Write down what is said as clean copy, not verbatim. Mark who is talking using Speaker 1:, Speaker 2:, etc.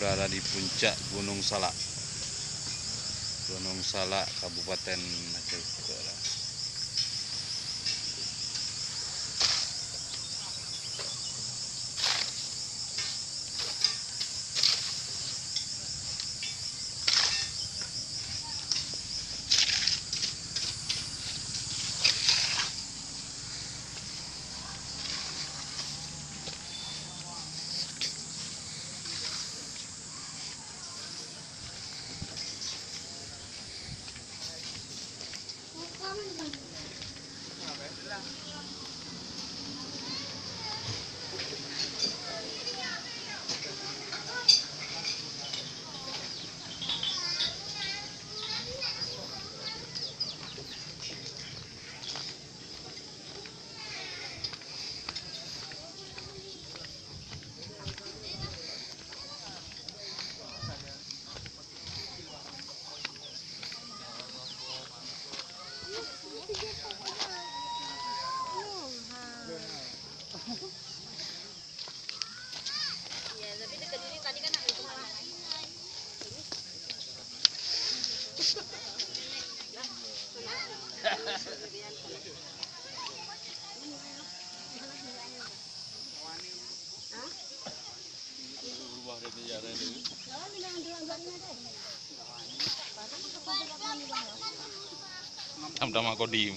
Speaker 1: berada di puncak Gunung Salak. Gunung Salak, Kabupaten Aceh Utara.
Speaker 2: Ya, tapi dekat ini tadi kan ada rumah.
Speaker 1: Sama kodim.